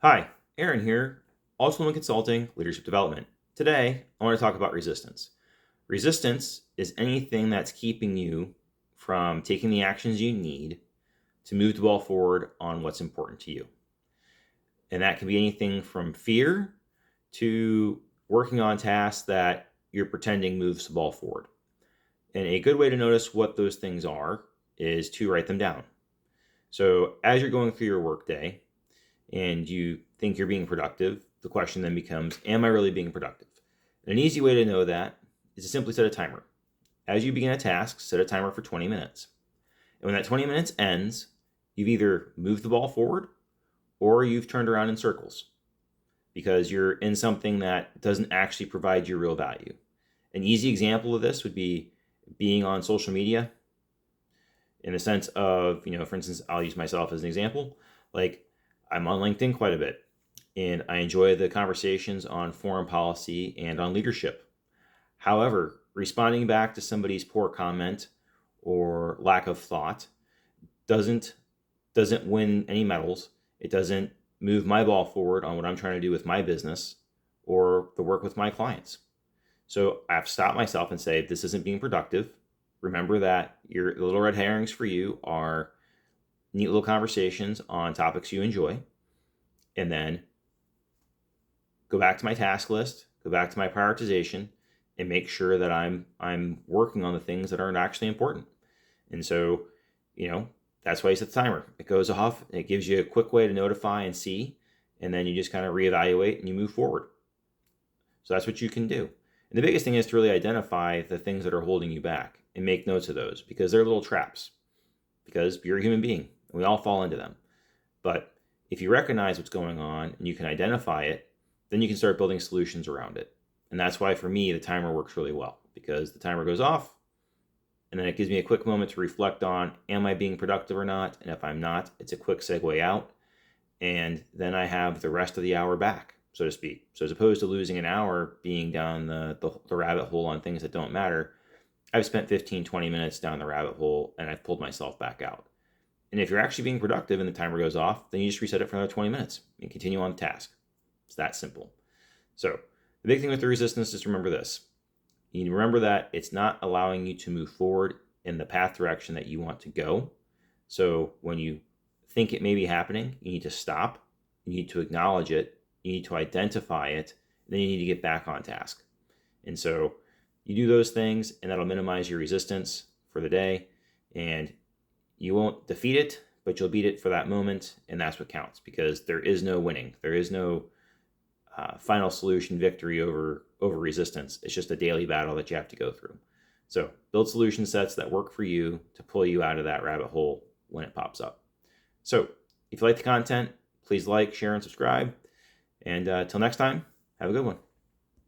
Hi, Aaron here, Ultraliminal Consulting, Leadership Development. Today, I want to talk about resistance. Resistance is anything that's keeping you from taking the actions you need to move the ball forward on what's important to you. And that can be anything from fear to working on tasks that you're pretending moves the ball forward. And a good way to notice what those things are is to write them down. So as you're going through your workday, and you think you're being productive, the question then becomes, am I really being productive? And an easy way to know that is to simply set a timer. As you begin a task, set a timer for 20 minutes. And when that 20 minutes ends, you've either moved the ball forward or you've turned around in circles because you're in something that doesn't actually provide you real value. An easy example of this would be being on social media in the sense of, for instance, I'll use myself as an example. Like, I'm on LinkedIn quite a bit, and I enjoy the conversations on foreign policy and on leadership. However, responding back to somebody's poor comment or lack of thought doesn't win any medals. It doesn't move my ball forward on what I'm trying to do with my business or the work with my clients. So I have to stop myself and say, this isn't being productive. Remember that the little red herrings for you are neat little conversations on topics you enjoy, and then go back to my task list, go back to my prioritization, and make sure that I'm working on the things that aren't actually important. And so, that's why you set the timer. It goes off, and it gives you a quick way to notify and see, and then you just kind of reevaluate and you move forward. So that's what you can do. And the biggest thing is to really identify the things that are holding you back and make notes of those, because they're little traps, because you're a human being. We all fall into them. But if you recognize what's going on and you can identify it, then you can start building solutions around it. And that's why, for me, the timer works really well, because the timer goes off, and then it gives me a quick moment to reflect on, am I being productive or not? And if I'm not, it's a quick segue out. And then I have the rest of the hour back, so to speak. So as opposed to losing an hour being down the rabbit hole on things that don't matter, I've spent 15, 20 minutes down the rabbit hole, and I've pulled myself back out. And if you're actually being productive and the timer goes off, then you just reset it for another 20 minutes and continue on the task. It's that simple. So the big thing with the resistance is remember this. You need to remember that it's not allowing you to move forward in the path direction that you want to go. So when you think it may be happening, you need to stop. You need to acknowledge it. You need to identify it. And then you need to get back on task. And so you do those things, and that'll minimize your resistance for the day. And you won't defeat it, but you'll beat it for that moment, and that's what counts, because there is no winning. There is no final solution victory over resistance. It's just a daily battle that you have to go through. So build solution sets that work for you to pull you out of that rabbit hole when it pops up. So if you like the content, please like, share, and subscribe. And until next time, have a good one.